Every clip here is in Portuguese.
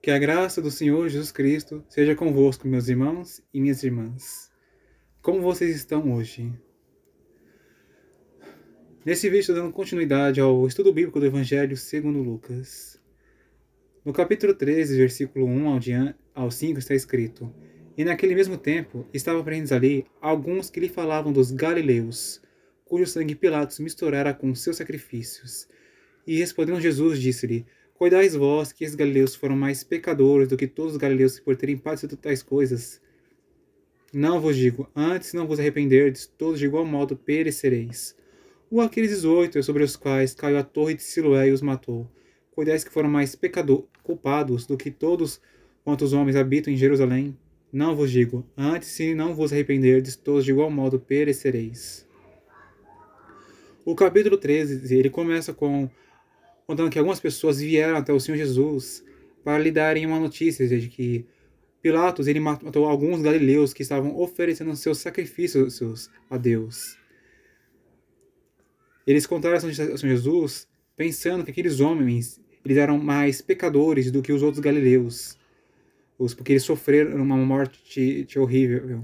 Que a graça do Senhor Jesus Cristo seja convosco, meus irmãos e minhas irmãs. Como vocês estão hoje? Nesse vídeo estou dando continuidade ao estudo bíblico do Evangelho segundo Lucas. No capítulo 13, versículo 1 ao 5 está escrito: E naquele mesmo tempo estavam presentes ali alguns que lhe falavam dos galileus, cujo sangue Pilatos misturara com seus sacrifícios. E respondendo Jesus, disse-lhe: Cuidais vós que esses galileus foram mais pecadores do que todos os galileus por terem padecido tais coisas? Não vos digo, antes não vos arrependerdes, todos de igual modo perecereis. Ou aqueles 18 sobre os quais caiu a torre de Siloé e os matou, cuidais que foram mais culpados do que todos quantos homens habitam em Jerusalém? Não vos digo, antes se não vos arrependerdes, todos de igual modo perecereis. O capítulo 13, ele começa contando que algumas pessoas vieram até o Senhor Jesus para lhe darem uma notícia de que Pilatos ele matou alguns galileus que estavam oferecendo seus sacrifícios a Deus. Eles contaram a São Jesus pensando que aqueles homens eles eram mais pecadores do que os outros galileus, porque eles sofreram uma morte horrível.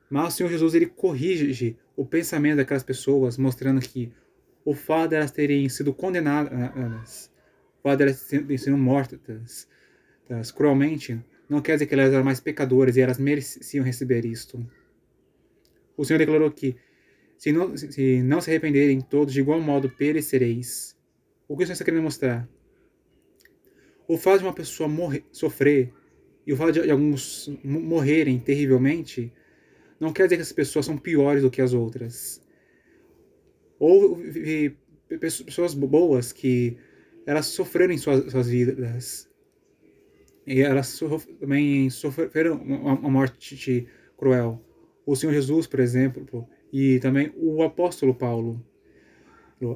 Mas o Senhor Jesus ele corrige o pensamento daquelas pessoas, mostrando que o fato de elas terem sido condenadas, o fato de elas terem sido mortas cruelmente, não quer dizer que elas eram mais pecadoras e elas mereciam receber isto. O Senhor declarou que se não se arrependerem todos, de igual modo perecereis. O que o Senhor está querendo mostrar? O fato de uma pessoa sofrer e o fato de alguns morrerem terrivelmente não quer dizer que essas pessoas são piores do que as outras. Ou pessoas boas que elas sofreram em suas vidas. E elas também sofreram uma morte cruel. O Senhor Jesus, por exemplo, e também o apóstolo Paulo.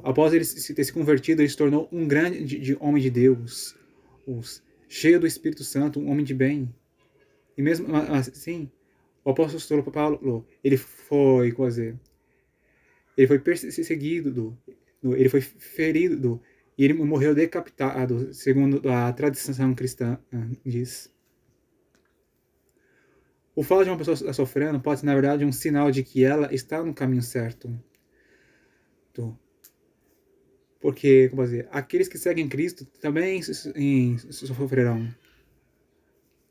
Após ele ter se convertido, ele se tornou um grande homem de Deus, cheio do Espírito Santo, um homem de bem. E mesmo assim, o apóstolo Paulo, ele foi perseguido, ele foi ferido, e ele morreu decapitado, segundo a tradição cristã diz. O fato de uma pessoa estar sofrendo pode ser, na verdade, um sinal de que ela está no caminho certo. Porque, como dizer, aqueles que seguem Cristo também sofrerão.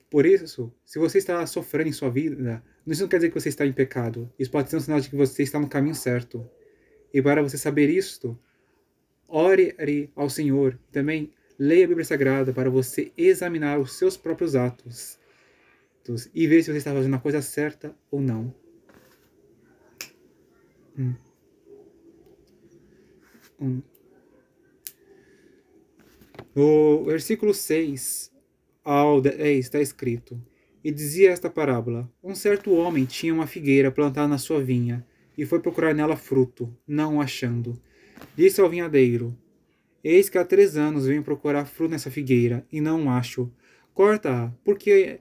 Por isso, se você está sofrendo em sua vida, isso não quer dizer que você está em pecado. Isso pode ser um sinal de que você está no caminho certo. E para você saber isto, ore ao Senhor. Também leia a Bíblia Sagrada para você examinar os seus próprios atos e ver se você está fazendo a coisa certa ou não. No versículo 6 ao 10 está escrito: E dizia esta parábola: Um certo homem tinha uma figueira plantada na sua vinha, e foi procurar nela fruto, não achando. Disse ao vinhadeiro: Eis que há 3 anos venho procurar fruto nessa figueira, e não acho. Corta-a, porque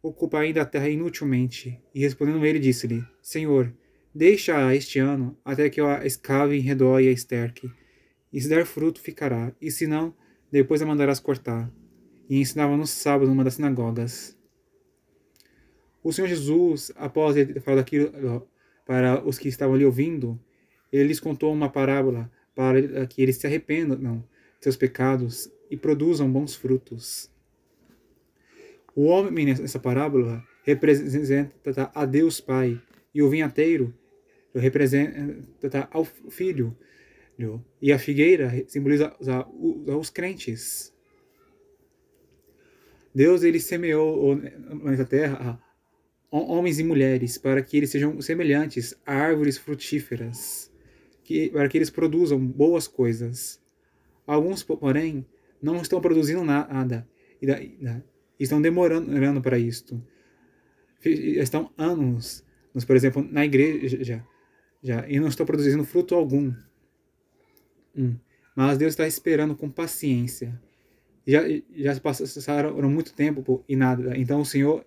ocupa ainda a terra inutilmente. E respondendo ele, disse-lhe: Senhor, deixa-a este ano, até que eu a escave em redor e a esterque. E se der fruto, ficará, e se não, depois a mandarás cortar. E ensinava no sábado numa das sinagogas. O Senhor Jesus, após ele falar daquilo para os que estavam ali ouvindo, ele lhes contou uma parábola para que eles se arrependam de seus pecados e produzam bons frutos. O homem nessa parábola representa a Deus Pai, e o vinhateiro representa ao Filho, e a figueira simboliza os crentes. Deus ele semeou nessa terra homens e mulheres para que eles sejam semelhantes a árvores frutíferas, para que eles produzam boas coisas. Alguns, porém, não estão produzindo nada e estão demorando para isto. Estão anos, por exemplo, na igreja e não estão produzindo fruto algum. Mas Deus está esperando com paciência. Já se passaram muito tempo e nada. Então o Senhor,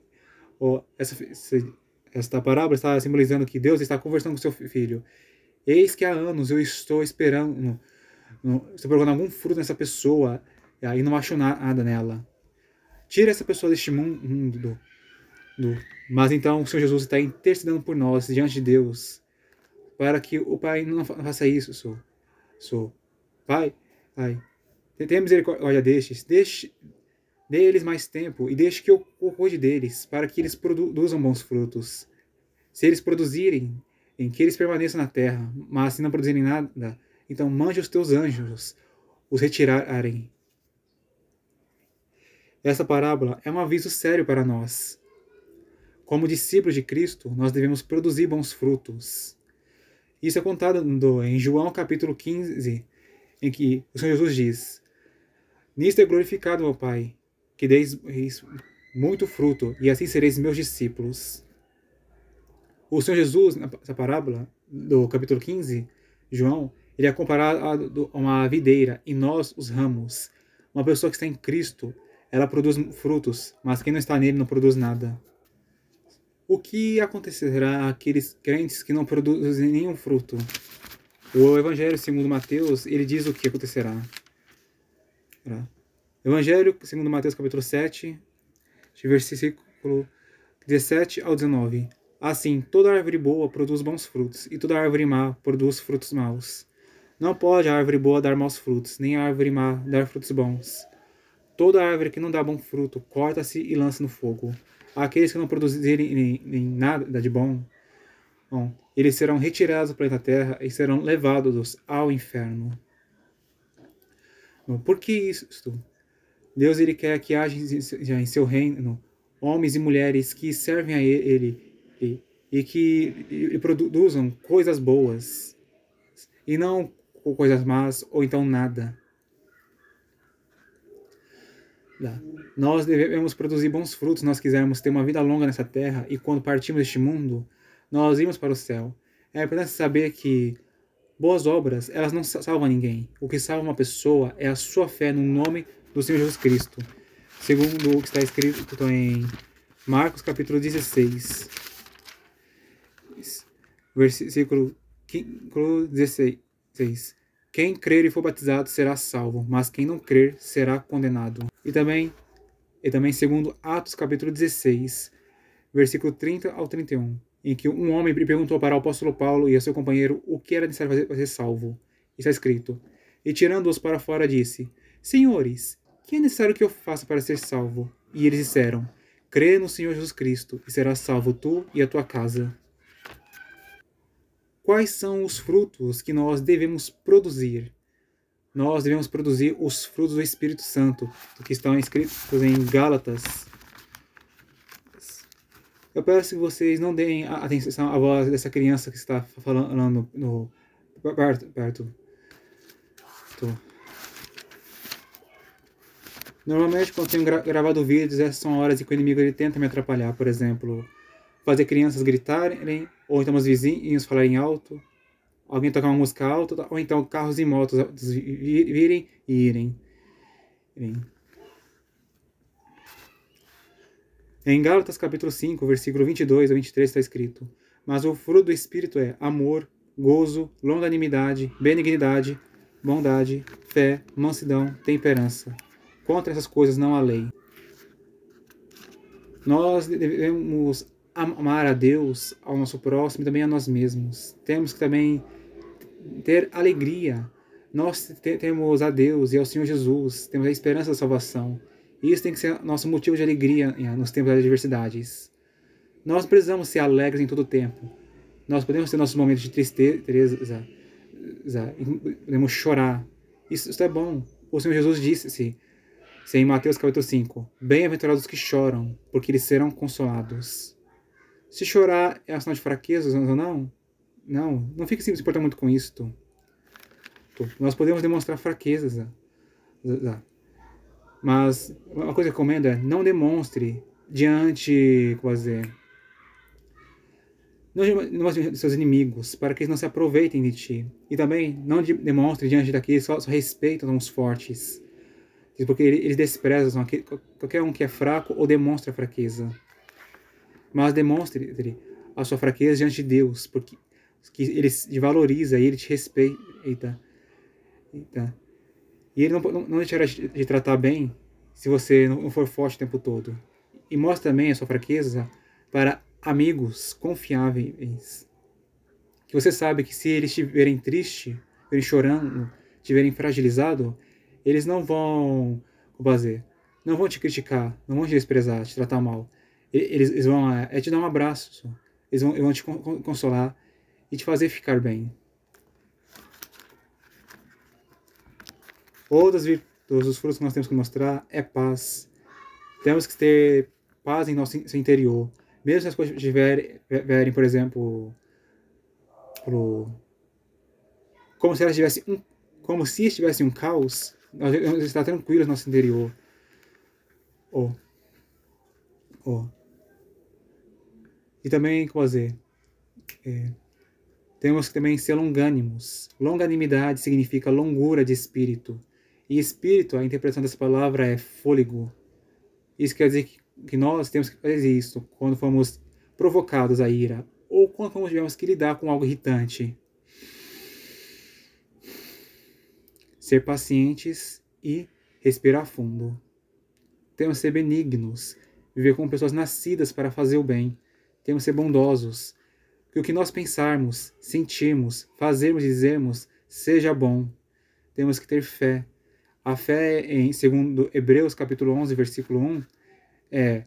esta parábola está simbolizando que Deus está conversando com seu filho. Eis que há anos eu estou esperando, estou procurando algum fruto nessa pessoa e não acho nada nela. Tira essa pessoa deste mundo. Mas então o Senhor Jesus está intercedendo por nós diante de Deus, para que o Pai não faça isso. Pai, tenha misericórdia destes, dê eles mais tempo e deixe que eu cuide deles, para que eles produzam bons frutos. Se eles produzirem, em que eles permaneçam na terra, mas se não produzirem nada, então mande os teus anjos os retirarem. Essa parábola é um aviso sério para nós. Como discípulos de Cristo, nós devemos produzir bons frutos. Isso é contado em João capítulo 15, em que o Senhor Jesus diz: Nisto é glorificado, meu Pai, que deis muito fruto, e assim sereis meus discípulos. O Senhor Jesus, nessa parábola do capítulo 15, João, ele é comparado a uma videira, e nós, os ramos. Uma pessoa que está em Cristo, ela produz frutos, mas quem não está nele não produz nada. O que acontecerá àqueles crentes que não produzem nenhum fruto? O Evangelho segundo Mateus, ele diz o que acontecerá. Evangelho segundo Mateus capítulo 7, versículo 17 ao 19. Assim, toda árvore boa produz bons frutos, e toda árvore má produz frutos maus. Não pode a árvore boa dar maus frutos, nem a árvore má dar frutos bons. Toda árvore que não dá bom fruto, corta-se e lança no fogo. Aqueles que não produzirem nem nada de bom, eles serão retirados do planeta Terra e serão levados ao inferno. Por que isso? Deus ele quer que haja em seu reino homens e mulheres que servem a Ele e que produzam coisas boas e não coisas más ou então nada. Nós devemos produzir bons frutos se nós quisermos ter uma vida longa nessa terra e quando partimos deste mundo, nós irmos para o céu. É importante saber que boas obras, elas não salvam ninguém. O que salva uma pessoa é a sua fé no nome do Senhor Jesus Cristo. Segundo o que está escrito em Marcos capítulo 16, versículo 16. Quem crer e for batizado será salvo, mas quem não crer será condenado. E também segundo Atos capítulo 16, versículo 30 ao 31, em que um homem perguntou para o apóstolo Paulo e a seu companheiro o que era necessário fazer para ser salvo. Está escrito: E tirando-os para fora disse: Senhores, que é necessário que eu faça para ser salvo? E eles disseram: Crê no Senhor Jesus Cristo, e serás salvo tu e a tua casa. Quais são os frutos que nós devemos produzir? Nós devemos produzir os frutos do Espírito Santo, que estão escritos em Gálatas. Eu peço que vocês não deem atenção à voz dessa criança que está falando perto. Normalmente, quando tenho gravado vídeos, essas são horas em que o inimigo ele tenta me atrapalhar. Por exemplo, fazer crianças gritarem, ou então os vizinhos falarem alto, alguém tocar uma música alta, ou então carros e motos virem e irem. Em Gálatas capítulo 5, versículo 22 a 23 está escrito: Mas o fruto do Espírito é amor, gozo, longanimidade, benignidade, bondade, fé, mansidão, temperança. Contra essas coisas não há lei. Nós devemos amar a Deus, ao nosso próximo e também a nós mesmos. Temos que também ter alegria. Nós temos a Deus e ao Senhor Jesus, temos a esperança da salvação. E isso tem que ser nosso motivo de alegria nos tempos das adversidades. Nós precisamos ser alegres em todo o tempo. Nós podemos ter nossos momentos de tristeza, podemos chorar. Isso é bom. O Senhor Jesus disse em Mateus capítulo 5, Bem-aventurados os que choram, porque eles serão consolados. Se chorar é um sinal de fraqueza ou não? Não fique se importando muito com isso. Nós podemos demonstrar fraquezas. Mas uma coisa que eu recomendo é não demonstre diante, não demonstre de seus inimigos, para que eles não se aproveitem de ti. E também não demonstre diante daqueles que só respeitam os fortes. Porque eles desprezam qualquer um que é fraco ou demonstra fraqueza. Mas demonstre a sua fraqueza diante de Deus, porque Ele te valoriza e Ele te respeita. E Ele não deixará de tratar bem se você não for forte o tempo todo. E mostre também a sua fraqueza para amigos confiáveis. Que você sabe que se eles estiverem tristes, estiverem chorando, estiverem fragilizados, eles não vão fazer, não vão te criticar, não vão te desprezar, te tratar mal. Eles vão te dar um abraço, eles vão te consolar e te fazer ficar bem. Outros dos frutos que nós temos que mostrar é paz. Temos que ter paz em nosso interior. Mesmo se as coisas estiverem, por exemplo, como se estivesse um caos, nós devemos estar tranquilos no nosso interior. E também, como dizer, temos que também ser longânimos. Longanimidade significa longura de espírito. E espírito, a interpretação dessa palavra é fôlego. Isso quer dizer que nós temos que fazer isso quando fomos provocados à ira ou quando tivermos que lidar com algo irritante. Ser pacientes e respirar fundo. Temos que ser benignos, viver como pessoas nascidas para fazer o bem. Temos que ser bondosos, que o que nós pensarmos, sentirmos, fazermos e dizermos seja bom. Temos que ter fé. A fé, segundo Hebreus capítulo 11, versículo 1, é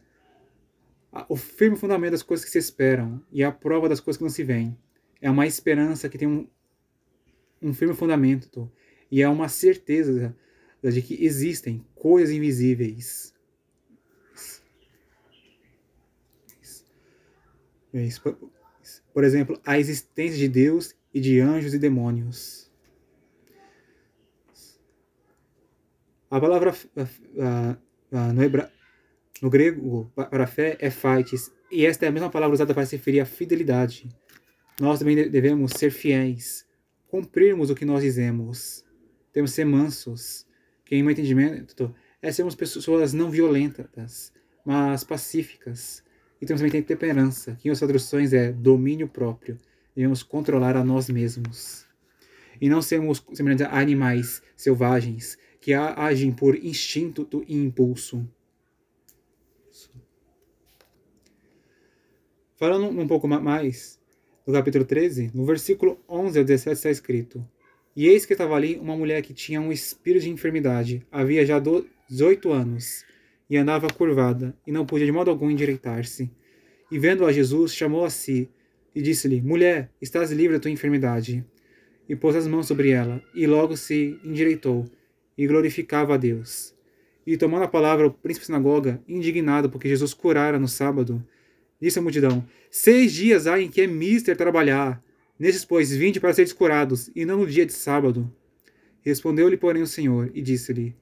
o firme fundamento das coisas que se esperam e a prova das coisas que não se veem. É uma esperança que tem um firme fundamento e é uma certeza de que existem coisas invisíveis. Por exemplo, a existência de Deus e de anjos e demônios. A palavra no grego para fé é phaites, e esta é a mesma palavra usada para se referir à fidelidade. Nós também devemos ser fiéis, cumprirmos o que nós dizemos. Temos que ser mansos, que em meu entendimento é sermos pessoas não violentas, mas pacíficas. E temos também temperança, que em outras traduções é domínio próprio. Devemos controlar a nós mesmos. E não sermos semelhantes a animais selvagens, que agem por instinto e impulso. Falando um pouco mais, no capítulo 13, no versículo 11 ao 17 está escrito: E eis que estava ali uma mulher que tinha um espírito de enfermidade, havia já 18 anos, e andava curvada, e não podia de modo algum endireitar-se. E vendo a Jesus, chamou a si, e disse-lhe: Mulher, estás livre da tua enfermidade. E pôs as mãos sobre ela, e logo se endireitou, e glorificava a Deus. E tomando a palavra, o príncipe da sinagoga, indignado porque Jesus curara no sábado, disse à multidão: 6 dias há em que é mister trabalhar. Nesses, pois, vinde para seres curados, e não no dia de sábado. Respondeu-lhe, porém, o Senhor, e disse-lhe: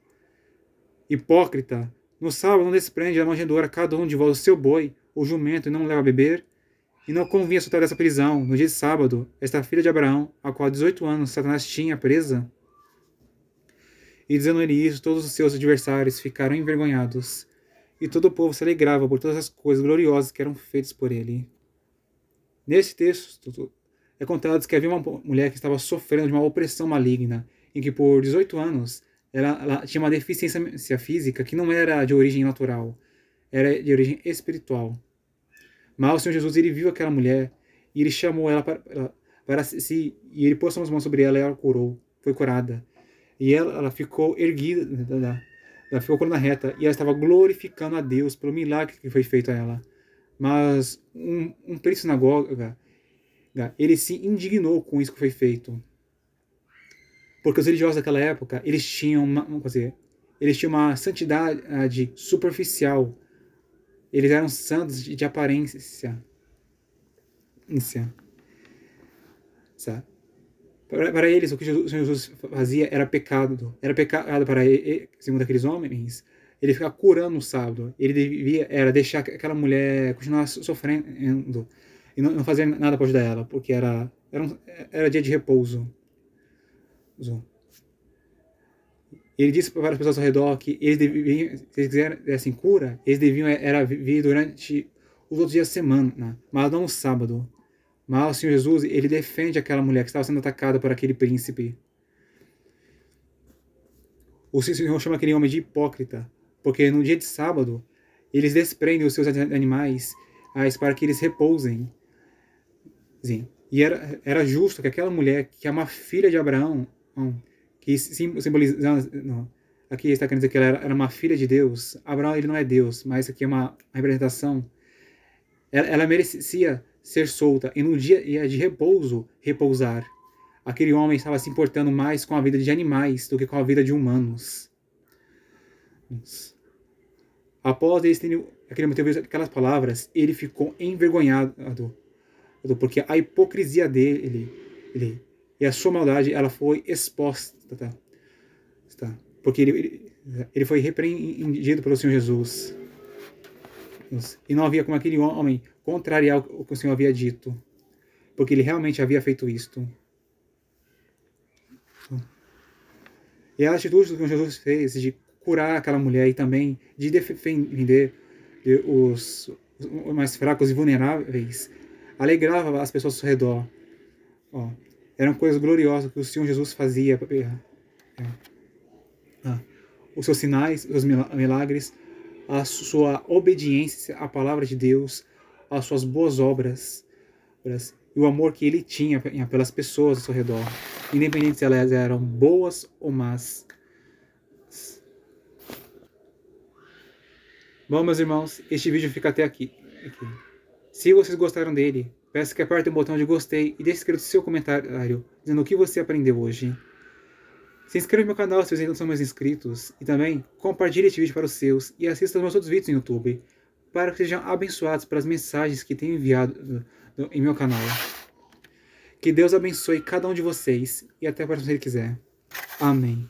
Hipócrita, no sábado não desprende a manjedoura cada um de vós o seu boi, ou jumento, e não leva a beber? E não convinha soltar dessa prisão, no dia de sábado, esta filha de Abraão, a qual 18 anos Satanás tinha presa? E dizendo-lhe isso, todos os seus adversários ficaram envergonhados, e todo o povo se alegrava por todas as coisas gloriosas que eram feitas por ele. Nesse texto, é contado que havia uma mulher que estava sofrendo de uma opressão maligna, em que por 18 anos ela tinha uma deficiência física que não era de origem natural, era de origem espiritual. Mas o Senhor Jesus, ele viu aquela mulher, e ele chamou ela para si, e ele pôs as mãos sobre ela, e ela foi curada. E ela ficou erguida, ela ficou coluna reta, e ela estava glorificando a Deus pelo milagre que foi feito a ela. Mas um príncipe da sinagoga, ele se indignou com isso que foi feito. Porque os religiosos daquela época, eles tinham uma santidade superficial. Eles eram santos de aparência. Sabe? Para eles, o que Jesus fazia era pecado. Era pecado para ele, segundo aqueles homens, ele ficar curando no sábado. Ele devia deixar aquela mulher continuar sofrendo e não fazer nada para ajudar ela, porque era dia de repouso. Ele disse para as pessoas ao redor que eles deviam, se eles quisessem cura, eles deviam vir durante os outros dias da semana, mas não no sábado. Mas o Senhor Jesus, ele defende aquela mulher que estava sendo atacada por aquele príncipe. O Senhor chama aquele homem de hipócrita, porque no dia de sábado eles desprendem os seus animais para que eles repousem. Sim. E era justo que aquela mulher, que é uma filha de Abraão, que simbolizando, aqui está querendo dizer que ela era uma filha de Deus. Abraão, ele não é Deus, mas aqui é uma representação. Ela merecia ser solta e no dia de repouso, repousar. Aquele homem estava se importando mais com a vida de animais do que com a vida de humanos. Após aquele motivo, aquelas palavras, ele ficou envergonhado, porque a hipocrisia dele e a sua maldade, ela foi exposta, tá? Porque ele foi repreendido pelo Senhor Jesus. E não havia como aquele homem contrariar o que o Senhor havia dito, porque ele realmente havia feito isto. E a atitude que Jesus fez de curar aquela mulher e também de defender os mais fracos e vulneráveis alegrava as pessoas ao seu redor. Eram coisas gloriosas que o Senhor Jesus fazia. Os seus sinais, os seus milagres, a sua obediência à palavra de Deus, as suas boas obras, e o amor que ele tinha pelas pessoas ao seu redor, independente se elas eram boas ou más. Bom, meus irmãos, este vídeo fica até aqui. Se vocês gostaram dele, peço que apertem o botão de gostei e deixe escrito seu comentário dizendo o que você aprendeu hoje. Se inscreva no meu canal se vocês ainda não são mais inscritos. E também compartilhe este vídeo para os seus e assista aos meus outros vídeos no YouTube, para que sejam abençoados pelas mensagens que tenho enviado em meu canal. Que Deus abençoe cada um de vocês e até a próxima se Ele quiser. Amém.